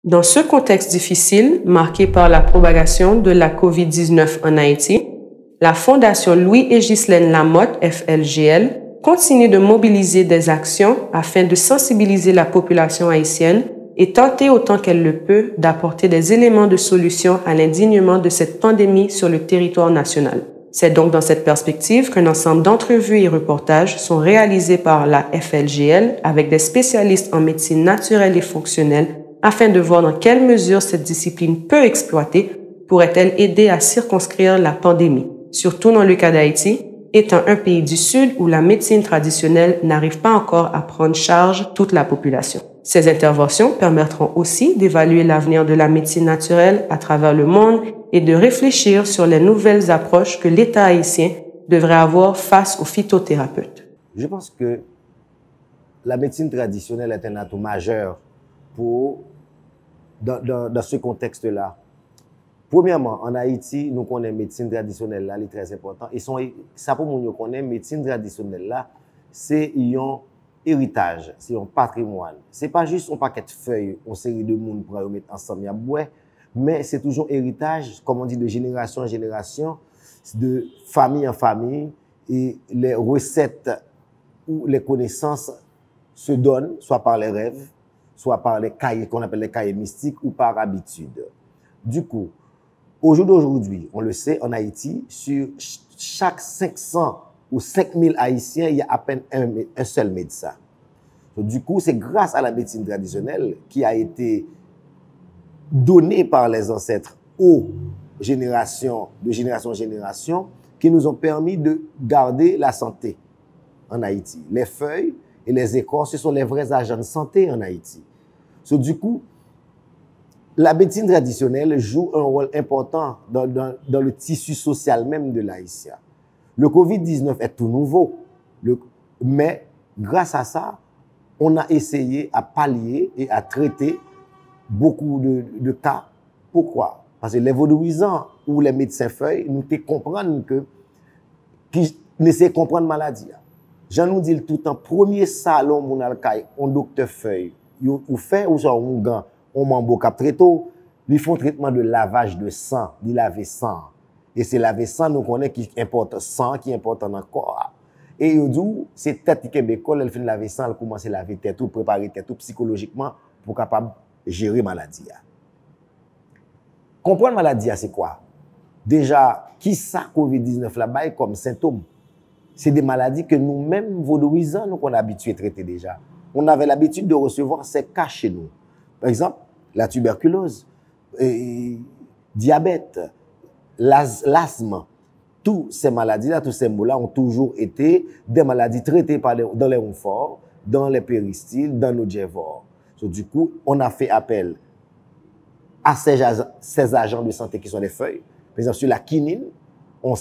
Dans ce contexte difficile, marqué par la propagation de la COVID-19 en Haïti, la Fondation Louis et Ghislaine Lamotte, FLGL, continue de mobiliser des actions afin de sensibiliser la population haïtienne et tenter autant qu'elle le peut d'apporter des éléments de solution à l'indignement de cette pandémie sur le territoire national. C'est donc dans cette perspective qu'un ensemble d'entrevues et reportages sont réalisés par la FLGL avec des spécialistes en médecine naturelle et fonctionnelle afin de voir dans quelle mesure cette discipline peu exploitée pourrait-elle aider à circonscrire la pandémie, surtout dans le cas d'Haïti, étant un pays du Sud où la médecine traditionnelle n'arrive pas encore à prendre charge toute la population. Ces interventions permettront aussi d'évaluer l'avenir de la médecine naturelle à travers le monde et de réfléchir sur les nouvelles approches que l'État haïtien devrait avoir face aux phytothérapeutes. Je pense que la médecine traditionnelle est un atout majeur dans ce contexte-là. Premièrement, en Haïti, nous connaissons la médecine traditionnelle là, elle est très importante. Et ça pour nous connaître, la médecine traditionnelle là, c'est un héritage, c'est un patrimoine. C'est pas juste un paquet de feuilles, une série de monde pour mettre ensemble à boire, mais c'est toujours héritage, comme on dit, de génération en génération, de famille en famille, et les recettes ou les connaissances se donnent, soit par les rêves, soit par les cahiers qu'on appelle les cahiers mystiques ou par habitude. Du coup, au jour d'aujourd'hui, on le sait, en Haïti, sur chaque 500 ou 5000 Haïtiens, il y a à peine un seul médecin. Donc, du coup, c'est grâce à la médecine traditionnelle qui a été donnée par les ancêtres aux générations, de génération en génération, qui nous ont permis de garder la santé en Haïti. Les feuilles et les écorces, ce sont les vrais agents de santé en Haïti. Donc, du coup, la médecine traditionnelle joue un rôle important dans le tissu social même de l'Haïtien. Le COVID-19 est tout nouveau, mais grâce à ça, on a essayé à pallier et à traiter beaucoup de cas. Pourquoi? Parce que les vaudouisants ou les médecins feuilles nous te comprennent qui n'essaient de comprendre la maladie. J'en nous dis tout le temps, premier salon, mon alcaï, on docteur feuille, ou fait, ou ça, on gant, on mambo cap très tôt, ils font traitement de lavage de sang, ils lavent sang. Et c'est laver sang, nous connaissons qui importe sang, qui importe dans le corps. Et ils disent, c'est tête qui est bécole, elle fait laver sang, elle commence à laver tête, tout préparer tête, tout psychologiquement, pour capable gérer maladie. Comprendre maladie, c'est quoi? Déjà, qui ça COVID-19 là-bas comme symptôme? C'est des maladies que nous-mêmes, vaudouisants, nous qu'on a habitué à traiter déjà. On avait l'habitude de recevoir ces cas chez nous. Par exemple, la tuberculose, diabète, l'asthme, toutes ces maladies-là, tous ces mots-là ont toujours été des maladies traitées dans les renforts, dans les péristyles, dans nos gévores. Donc, du coup, on a fait appel à ces agents de santé qui sont les feuilles. Par exemple, sur la quinine, on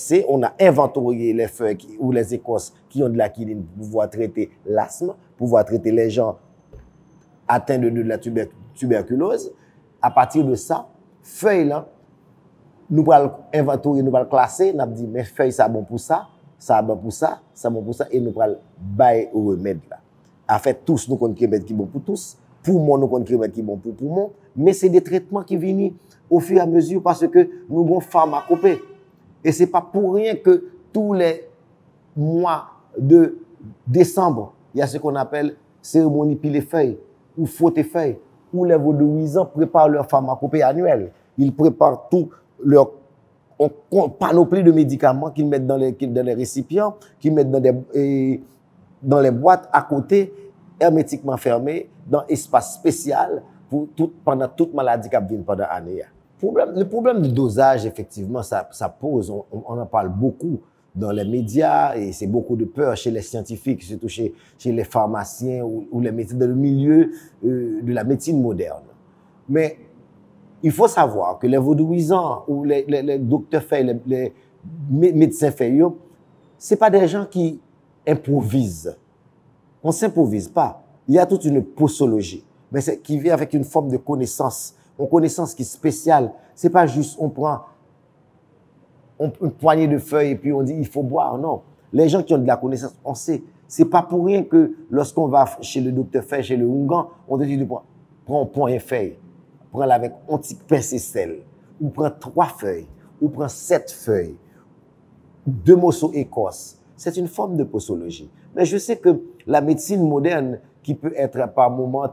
a inventorié les feuilles ou les écorces qui ont de la quinine pour pouvoir traiter l'asthme, pour pouvoir traiter les gens atteints de la tuberculose. À partir de ça, feuilles là, nous allons inventorier, nous allons classer, nous allons dire, mais feuilles, ça bon pour ça, ça bon pour ça, ça bon pour ça, et nous allons bailler au remède là. En fait, tous, nous connaissons remède qui bon pour tous, poumon, nous connaissons remède qui bon pour poumon, mais c'est des traitements qui viennent au fur et à mesure parce que nous avons pharmacopée. Et ce n'est pas pour rien que tous les mois de décembre, il y a ce qu'on appelle cérémonie pile feuilles ou faute feuilles, où les vaudouisants préparent leur pharmacopée annuelle. Ils préparent tout leur panoplie de médicaments qu'ils mettent dans les récipients, qu'ils mettent dans les boîtes à côté, hermétiquement fermées, dans un espace spécial pendant toute maladie qui vient pendant l'année. Le problème de dosage, effectivement, ça pose, on en parle beaucoup dans les médias et c'est beaucoup de peur chez les scientifiques, surtout chez les pharmaciens ou les médecins dans le milieu de la médecine moderne. Mais il faut savoir que les vaudouisants ou les docteurs feuilles, les médecins feuilles, ce n'est pas des gens qui improvisent. On ne s'improvise pas. Il y a toute une posologie, mais qui vient avec une forme de connaissance. Une connaissance qui est spéciale. C'est pas juste on prend une poignée de feuilles et puis on dit il faut boire. Non. Les gens qui ont de la connaissance, on sait. C'est pas pour rien que lorsqu'on va chez le docteur feuille, chez le Hungan, on te dit prends un point feuille. prend avec un petit pincé sel, ou prend 3 feuilles, ou prend 7 feuilles, 2 morceaux écorce. C'est une forme de posologie. Mais je sais que la médecine moderne, qui peut être par moments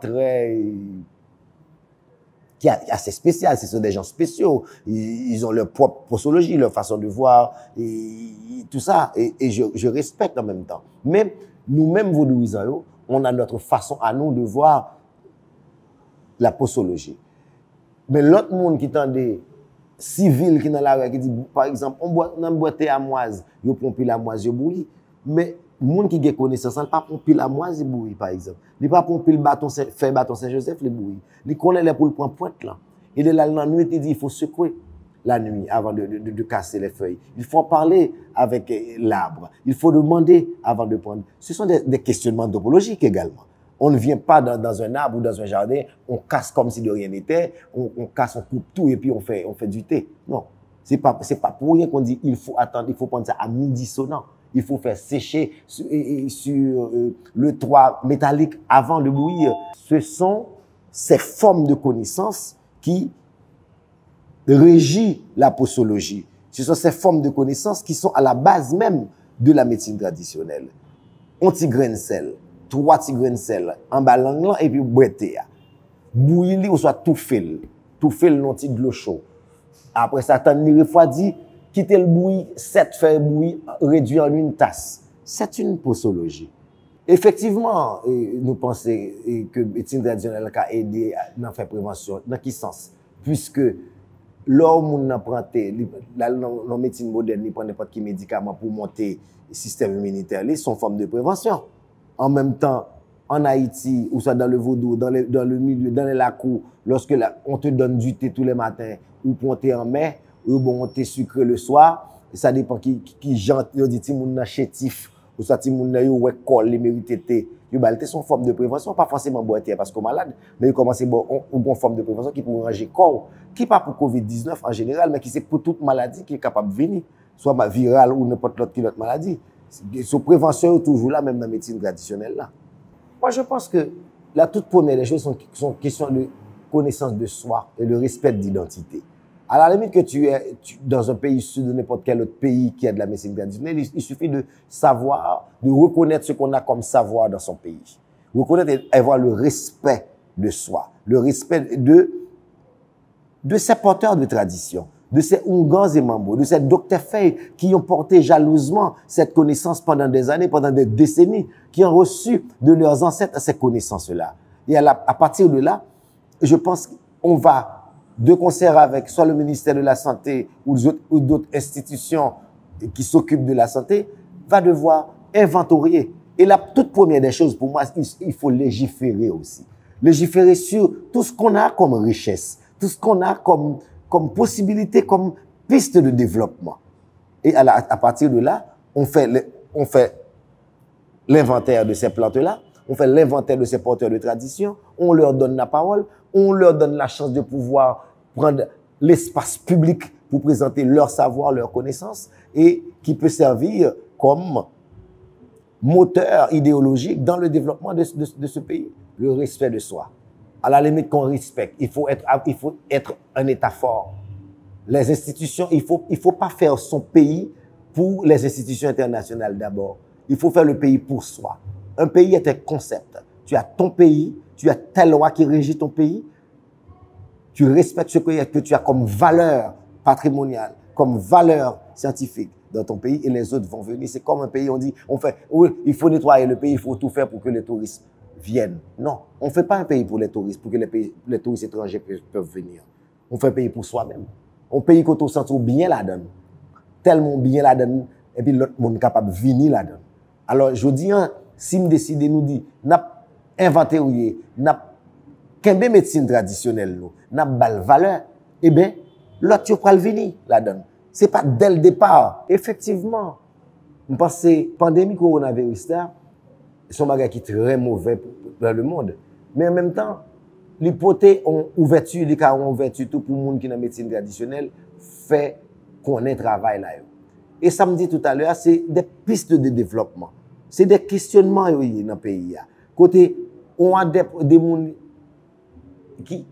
qui est assez spécial, ce sont des gens spéciaux, ils ont leur propre posologie, leur façon de voir, et tout ça, et je respecte en même temps. Mais nous-mêmes, vaudouisants, on a notre façon à nous de voir la posologie. Mais l'autre monde qui tendait civil qui dans la rue qui dit par exemple on boit thé amoise, yo prend pile amoise yo bouilli, mais monde qui a connaissance pas prend pile amoise et bouilli par exemple. Il pas prend pile bâton fait bâton Saint-Joseph le bouilli. Il connaît les pour le prendre pointe là. Et de là dans nuit il dit il faut secouer la nuit avant de casser les feuilles. Il faut en parler avec l'arbre. Il faut demander avant de prendre. Ce sont des questionnements topologiques également. On ne vient pas dans un arbre ou dans un jardin, on casse comme si de rien n'était, on casse, on coupe tout et puis on fait du thé. Non, c'est pas pour rien qu'on dit il faut attendre, il faut prendre ça à midi sonnant. Il faut faire sécher sur le toit métallique avant de bouillir. Ce sont ces formes de connaissances qui régissent la posologie. Ce sont ces formes de connaissances qui sont à la base même de la médecine traditionnelle. Un petit grain de sel, 3 petits grains de sel en bas langue et puis boiter. Bouillir ou soit tout fait dans petit de l'eau chaude. Après ça attendre refroidi, quitter le bouilli, 7 feuilles bouilli réduit en une tasse. C'est une posologie. Effectivement, nous pensons que la médecine traditionnelle a aidé à faire prévention. Dans quel sens? Puisque l'homme n'a pas la médecine moderne, il prend n'importe quel médicament pour monter le système immunitaire, c'est une forme de prévention. En même temps, en Haïti, ou soit dans le vaudou, dans le milieu, dans les lacs, lorsque on te donne du thé tous les matins, ou pour thé en mai, ou bon thé sucré le soir, ça dépend qui gente, yo dit ti moun nan chétif, ou soit ti moun nan yo wè kol, li mérite thé. Yo balte son forme de prévention, pas forcément boire thé parce qu'on est malade, mais yo commence une bonne forme de prévention qui pour ranger corps, qui pas pour COVID-19 en général, mais qui c'est pour toute maladie qui est capable de venir, soit virale ou n'importe l'autre maladie. Cette prévention est toujours là, même dans la médecine traditionnelle là. Moi, je pense que la toute première des choses sont question de connaissance de soi et de respect de l'identité. À la limite que tu es dans un pays issu de n'importe quel autre pays qui a de la médecine traditionnelle, il suffit de savoir, de reconnaître ce qu'on a comme savoir dans son pays. Reconnaître et avoir le respect de soi, le respect de ces porteurs de tradition, de ces Oungans et Mambo, de ces docteurs Fay qui ont porté jalousement cette connaissance pendant des années, pendant des décennies, qui ont reçu de leurs ancêtres ces connaissances-là. Et à partir de là, je pense qu'on va, de concert avec soit le ministère de la Santé ou d'autres institutions qui s'occupent de la santé, va devoir inventorier. Et la toute première des choses, pour moi, il faut légiférer aussi. Légiférer sur tout ce qu'on a comme richesse, tout ce qu'on a comme possibilité, comme piste de développement. Et à partir de là, on fait l'inventaire de ces plantes-là, on fait l'inventaire de ces porteurs de tradition, on leur donne la parole, on leur donne la chance de pouvoir prendre l'espace public pour présenter leur savoir, leur connaissance, et qui peut servir comme moteur idéologique dans le développement de ce pays. Le respect de soi. À la limite qu'on respecte, il faut être un État fort. Les institutions, il faut pas faire son pays pour les institutions internationales d'abord. Il faut faire le pays pour soi. Un pays est un concept. Tu as ton pays, tu as telle loi qui régit ton pays, tu respectes ce que tu as comme valeur patrimoniale, comme valeur scientifique dans ton pays et les autres vont venir. C'est comme un pays, on dit, oui, il faut nettoyer le pays, il faut tout faire pour que les touristes viennent. Non, on ne fait pas un pays pour les touristes, pour que les touristes étrangers peuvent venir. On fait un pays pour soi-même. Un pays qu'on se sent bien là-dedans, tellement bien là-dedans, et puis l'autre monde est capable de venir là-dedans. Alors, je dis, si nous décidons, nous dit, n'a inventé, n'a qu'un médecine traditionnelle, n'a pas de valeur, eh bien, l'autre, tu peux le venir là-dedans. C'est pas dès le départ. Effectivement, je pense que la pandémie coronavirus, c'est un bagage qui est très mauvais dans le monde. Mais en même temps, l'hypothèse ont ouverture, les cas ont ouverture tout pour les gens qui dans la médecine traditionnelle, fait qu'on ait un travail là. Et ça me dit tout à l'heure, c'est des pistes de développement. C'est des questionnements dans le pays. Côté, on a des gens qui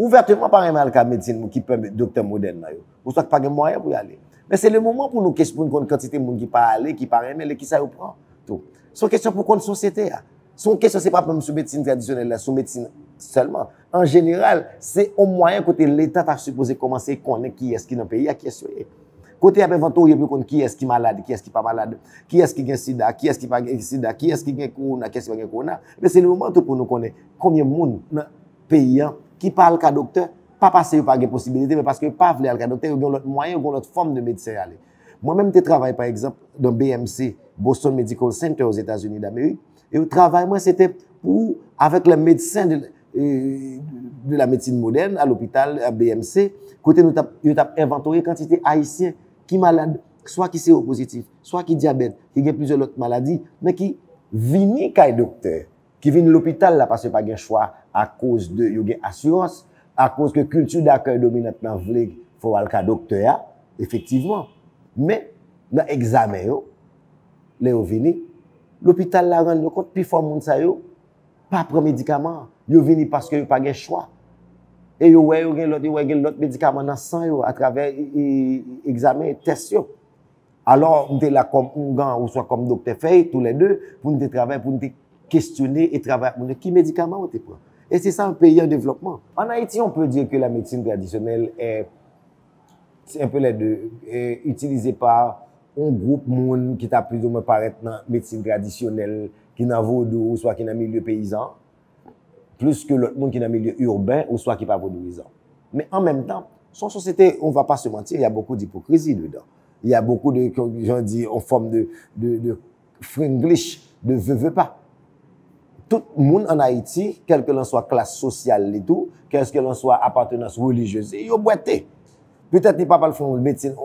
ouvertement par un mal cas médecine qui peut docteur moderne là yo. Ou soit pas de moyen pour y aller. Mais c'est le moment pour nous question pour une quantité de monde qui pas aller, qui pas aimer, qui ça prend tout. Son question pour une société. Son question c'est pas même sous médecine traditionnelle là, sous médecine seulement. En général, c'est au moyen côté l'État a supposé commencer connaître qui est-ce qui dans le pays, qui est-ce côté inventorier pour connaître qui est-ce qui malade, qui est-ce qui pas malade, qui est-ce qui gagne sida, qui est-ce qui pas gagne sida, qui est-ce qui gagne corona, qui est-ce qui pas gagne corona. Mais c'est le moment tout pour nous connaître combien de monde dans pays qui parle qu'à docteur, pas parce qu'il pas de possibilité, mais parce que pas veulent aller à docteur, ils ont l'autre moyen, ils ont l'autre forme de médecin aller. Moi-même, je travaille par exemple dans BMC, Boston Medical Center aux États-Unis d'Amérique, et le travail, moi, c'était pour, avec les médecins de la médecine moderne à l'hôpital, à BMC, côté nous avons inventorié quantité haïtiens qui malades, soit qui séropositif, soit qui diabète, qui ont plusieurs autres maladies, mais qui viennent qu'à docteur, qui viennent à l'hôpital là parce que pas de choix à cause de une assurance, à cause que culture d'accueil dominante dans vle faut aller à docteur effectivement. Mais dans examen yo, les vini, l'hôpital la rend compte plus fort moun sa yo, pas prendre médicament, yo vini parce que yo pas de choix. Et yo ouais yo gen l'autre médicament dans sang yo à travers examen test yo. Alors on était là comme un gars ou soit comme docteur Fay tous les deux pour nous travailler pour nous questionner et travailler pour qui médicament on te prend. Et c'est ça un pays en développement. En Haïti, on peut dire que la médecine traditionnelle est un peu les deux, est utilisée par un groupe monde qui t'a plus ou moins paraître dans la médecine traditionnelle, qui n'a vaudou, ou soit qui n'a milieu paysan, plus que l'autre monde qui n'a milieu urbain, ou soit qui pas vaudouisant. Mais en même temps, son société, on va pas se mentir, il y a beaucoup d'hypocrisie dedans. Il y a beaucoup de, j'en dis, en forme de fringlish, de veux pas. Tout le monde en Haïti, quelle que l'on soit classe sociale et tout, quelle que l'on soit appartenance religieuse, il y a boité. Peut-être qu'il n'y a pas faire une médecine,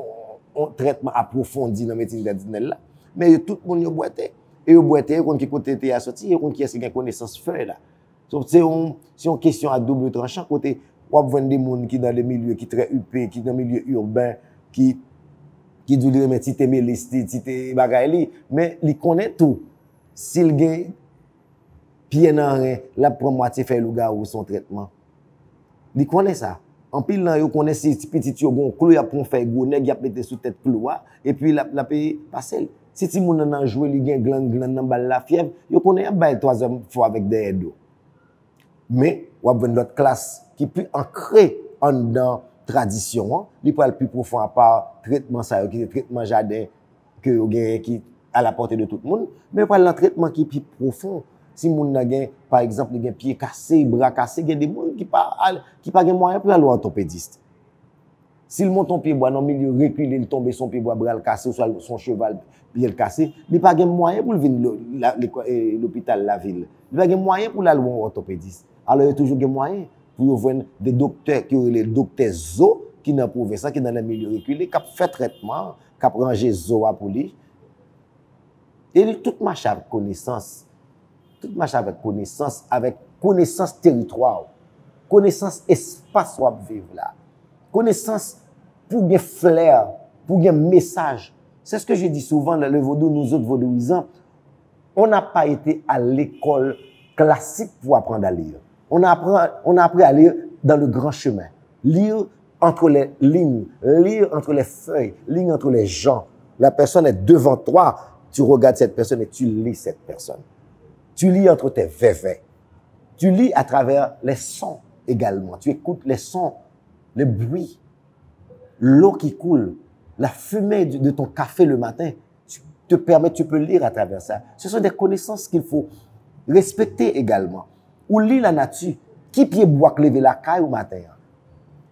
un traitement approfondi dans la médecine traditionnelle là, mais tout le monde y a boité. Et il y a boité, il y a qui côté te sorti, il y a qui a connaissance feuille là. Donc c'est une question à double tranchant côté on va vendre des gens qui dans les milieux qui très huppés, qui dans les milieux urbains, qui disent mais si t'es mélisté, si t'es bagaille, mais il connaît tout. S'il gagne pied dans rien, la prend moitié fait le gars ou son traitement. Il connaît ça. En pile là, il connaît si petit yo gon clou y a pour faire gros nèg y a mettre sous tête clou et puis la paye passer. Si ti moun nan jouer li gen gland nan balle la fièvre, yo connaît bail 3e fois avec des aides. Mais ou a l'autre classe qui plus ancré en dans tradition, li pas le plus profond à part traitement ça qui traitement jardin que yo gen qui à la portée de tout le monde, mais pas le traitement qui plus profond. Si moun nan gen par exemple gen pied cassé, bras cassé, gen des moun qui pas gen moyen pour aller orthopédiste. S'il monte ton pied bois dans milieu reculé, il tombe son pied bois bras cassé ou soit son cheval pied cassé, il pas gen moyen pour venir l'hôpital la ville. Il pas gen moyen pour aller voir orthopédiste. Alors il y a toujours gen moyen pour voir des docteurs qui les docteurs zo qui n'ont prouvé ça qui dans le milieu reculé qui fait traitement, qui ranger zo pour lui. Et tout marche avec connaissance. Tout marche avec connaissance territoire, connaissance espace où on vivre là, connaissance pour bien flair, pour bien message. C'est ce que je dis souvent dans le vaudou, nous autres vaudouisants, on n'a pas été à l'école classique pour apprendre à lire. On a appris à lire dans le grand chemin. Lire entre les lignes, lire entre les feuilles, lire entre les gens. La personne est devant toi, tu regardes cette personne et tu lis cette personne. Tu lis entre tes vévés. Tu lis à travers les sons également. Tu écoutes les sons, les bruits, l'eau qui coule, la fumée de ton café le matin. Tu peux lire à travers ça. Ce sont des connaissances qu'il faut respecter également. Ou lire la nature. Qui pied bois lever la caille au matin?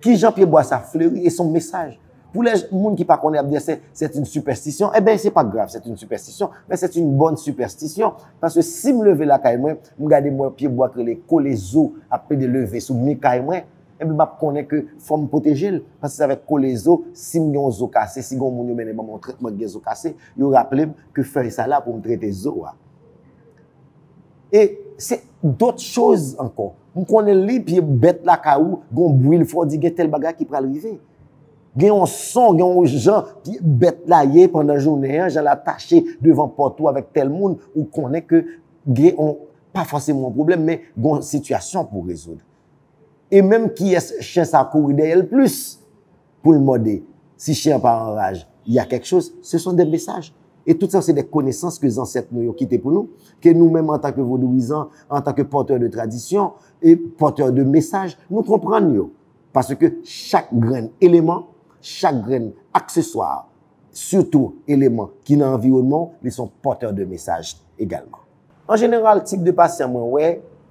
Qui Jean pied bois sa fleurie et son message? Pour les gens qui ne connaissent pas, c'est une superstition. Eh bien, c'est pas grave, c'est une superstition, mais c'est une bonne superstition. Parce que si je me lève la caille, je regarde mon pied bois que les os après de lever sous mes caille, et bien, je connais que faut me protéger. Parce que avec les os, si je suis os cassé, si je suis mon traitement de os cassé, je rappelle que faire ça là pour me traiter les os. Et c'est d'autres choses encore. Je connais les pieds bêtes la caillou, gon bruit, il faut dire que tel bagage qui peut arriver. Gen un son, gen un gens qui bête là pendant la journée, j'allais attaché devant porte avec tel monde ou connaît que gen pas forcément un problème mais une situation pour résoudre. Et même qui est chien ça courir derrière le plus pour le morder. Si chien part en rage, il y a quelque chose, ce sont des messages. Et tout ça, c'est des connaissances que les ancêtres nous ont quittées pour nous, que nous-mêmes, en tant que vaudouisants, en tant que porteurs de tradition et porteurs de messages, nous comprenons. Parce que chaque grain élément, chaque grain accessoire, surtout élément qui dans l'environnement, ils sont porteurs de messages également. En général, type de patient,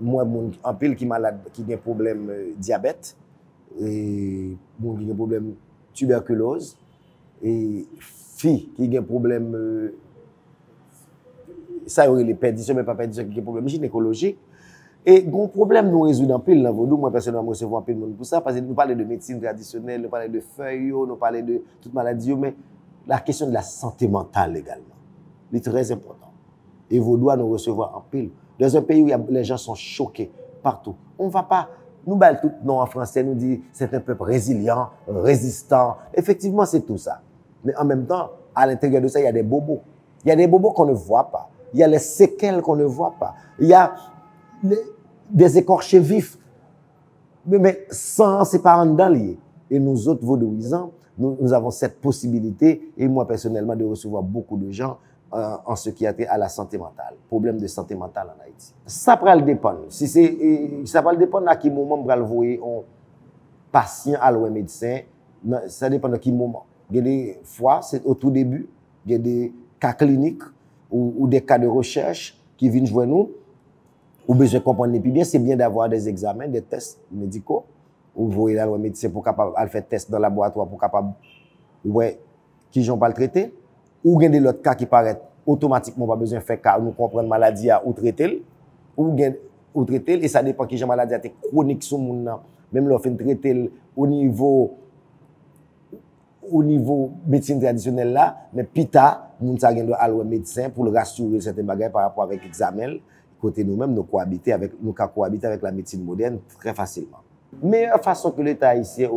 moi, en pile qui malade, qui a un problème diabète, et qui a un problème tuberculose, et fille qui a un problème, ça y est, les perditions, mais pas perditions, qui a un problème gynécologique. Et un problème nous résoudons en pile dans Vaudou, moi personnellement, je recevons un pile de monde pour ça, parce que nous parlons de médecine traditionnelle, nous parlons de feuilles, nous parlons de toute maladie, mais la question de la santé mentale également, c'est très important. Et Vaudou nous recevoir en pile. Dans un pays où les gens sont choqués partout. On ne va pas, nous baillons tout nom en français, nous dit c'est un peuple résilient, résistant. Effectivement, c'est tout ça. Mais en même temps, à l'intérieur de ça, il y a des bobos. Il y a des bobos qu'on ne voit pas. Il y a les séquelles qu'on ne voit pas. Il y a des écorchés vifs. Mais sans ses parents dans liés. Et nous autres vaudouisants, nous avons cette possibilité, et moi personnellement, de recevoir beaucoup de gens en ce qui a été à la santé mentale. Problème de santé mentale en Haïti. Ça peut le dépendre. Ça peut le dépendre à quel moment on va le voir un patient à l'ouest médecin. Ça dépend de quel moment. Il y a des fois, c'est au tout début, il y a des cas cliniques ou des cas de recherche qui viennent jouer nous. Ou besoin de comprendre plus bien, c'est bien d'avoir des examens, des tests médicaux. Ou vous voyez là le médecin pour capable faire test dans le laboratoire pour capable ouais qui j'en pas le traiter. Ou il y a des autres cas qui paraissent automatiquement pas besoin de faire cas nous comprendre maladie ou traiter ou traiter et ça dépend qui j'ai maladie est chronique sur monde même là fait traiter au niveau médecine traditionnelle là mais pita moun ça gen doit aller médecin pour le rassurer certains bagages par rapport avec examen côté nous-mêmes nous cohabiter avec la médecine moderne très facilement. Meilleure façon que l'État haïtien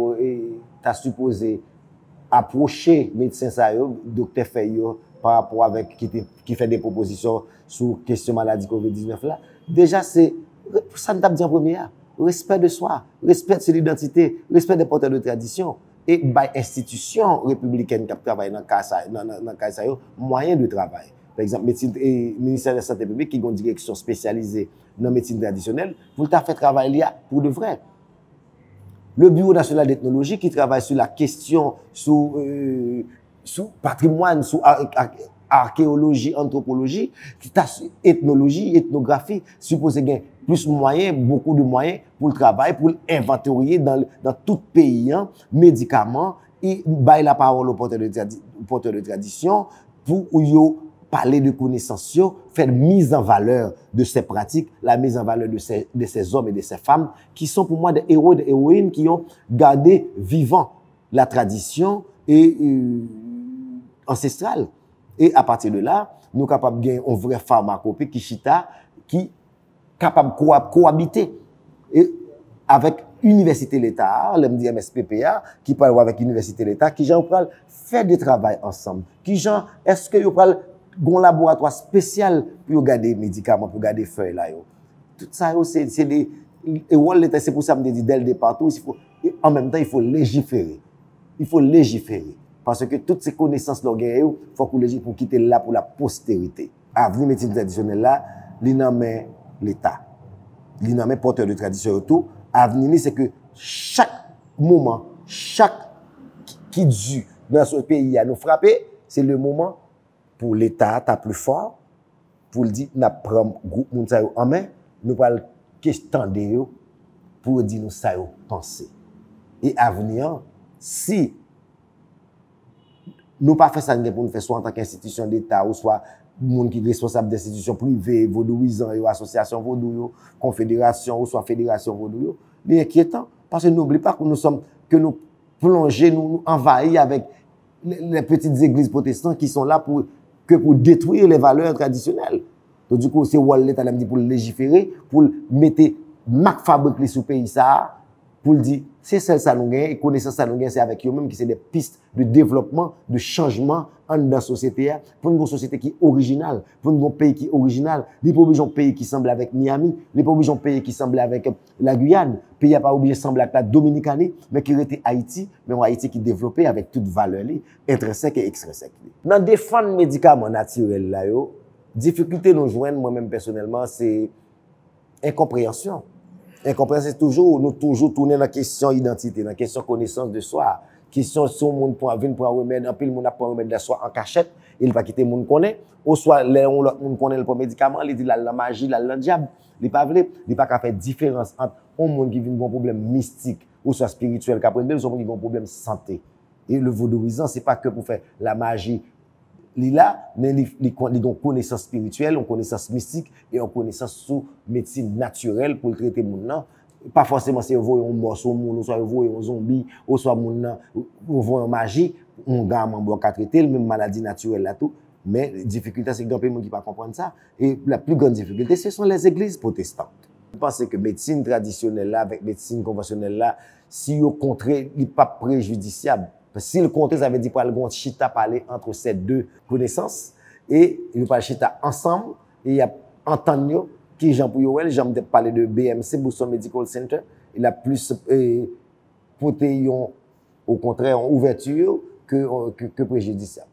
t'a supposé approcher médecin ça yo docteur Feyo par rapport avec qui fait des propositions sur question maladie Covid-19 là déjà c'est ça ne t'a dit en premier respect de soi, respect de son identité, respect des porteurs de tradition et by institution républicaine qui travaille dans cas yo moyen de travail. Par exemple, ministère de la Santé publique qui a une direction spécialisée dans la médecine traditionnelle, pour faire travail là pour de vrai. Le Bureau national d'ethnologie qui travaille sur la question, sur patrimoine, sur archéologie, anthropologie, ethnologie, ethnographie, supposé gagner plus moyens, beaucoup de moyens pour le travail, pour inventorier dans tout pays, médicaments, et bailler la parole aux porteurs de tradition pour parler de connaissances, faire mise en valeur de ces pratiques, la mise en valeur de ces hommes et de ces femmes qui sont pour moi des héros et des héroïnes qui ont gardé vivant la tradition et ancestrale. Et à partir de là, nous sommes capables de gagner un vrai pharmacopée qui est capable de cohabiter et avec Université l'État, l'MSPPA, qui parle avec Université l'État, qui j'en parle faire du travail ensemble. Qui j'en, est-ce que vous parlez un laboratoire spécial pour garder des médicaments, pour garder des feuilles là. Tout ça, c'est des. Et c'est pour ça que je dis dès le départ, en même temps, il faut légiférer. Il faut légiférer. Parce que toutes ces connaissances-là, il faut qu'on légifère pour quitter là pour la postérité. Avenir médecine traditionnelle là, l'inamé l'État. L'inamé porteur de tradition et tout. Avenir, c'est que chaque moment, chaque qui dû dans ce pays à nous frapper, c'est le moment pour l'État ta plus fort pour le dire n'a prendre groupe moun sa yo en main nous pas questionner pour dire nous ça yo penser et à venir si nous pas faire ça pour nous faire soit en tant qu'institution d'État ou soit monde qui responsable d'institutions privées vaudouisants et associations vaudou confédération ou soit fédération vaudou c'est inquiétant parce que n'oublie pas que nous plongés nous envahis avec les petites églises protestantes qui sont là pour détruire les valeurs traditionnelles. Donc du coup, c'est l'État dit pour légiférer, pour mettre Mac fabriquer sous pays ça, pour le dire, c'est ça nous gagne, et connaissance ça nous gagne, c'est avec eux-mêmes qui c'est des pistes de développement, de changement dans la société, pour une société qui est originale, pour un pays qui est original. Il n'est pas obligé un pays qui semble avec Miami, il n'est pas obligé un pays qui semble avec la Guyane, le pays n'est pas obligé de sembler avec la Dominicanie, mais qui était Haïti, mais un Haïti qui est développé avec toute valeur intrinsèque et extrinsèque. Dans défendre les médicaments naturels, là, difficulté nous joindre, moi-même personnellement, c'est incompréhension. Incompréhension, c'est nous toujours tourner dans la question identité, dans la question connaissance de soi. Question si on monde pour venir pour remède, en pile monde a pour remède de soi en cachette, il va quitter monde connaît, ou soit l'autre monde connaît le médicament, il dit la magie, la diable, il pas veut, il pas faire différence entre un monde qui vit un problème mystique ou soit spirituel qu'après ou soit qui a un problème santé. Et le vaudouisant, c'est pas que pour faire la magie là, mais il a une connaissance spirituelle, une connaissance mystique et une connaissance sous médecine naturelle pour traiter les gens. Pas forcément c'est vous un morceau moun, ou soit vous un zombie, ou soit moun ou vous un magie, on gamme en traiter le même maladie naturelle là tout, mais la difficulté c'est grand monde qui pas comprendre ça et la plus grande difficulté ce sont les églises protestantes. Je pense que médecine traditionnelle là avec médecine conventionnelle là, si au contraire, il pas préjudiciable. Si le contraire ça veut dire qu'il y a chita parler entre ces deux connaissances et il va chita ensemble et il y a entendre qui Jean Pouyoel, j'aime parler de BMC, Boston Medical Center, il a plus porté au contraire en ouverture que préjudiciable.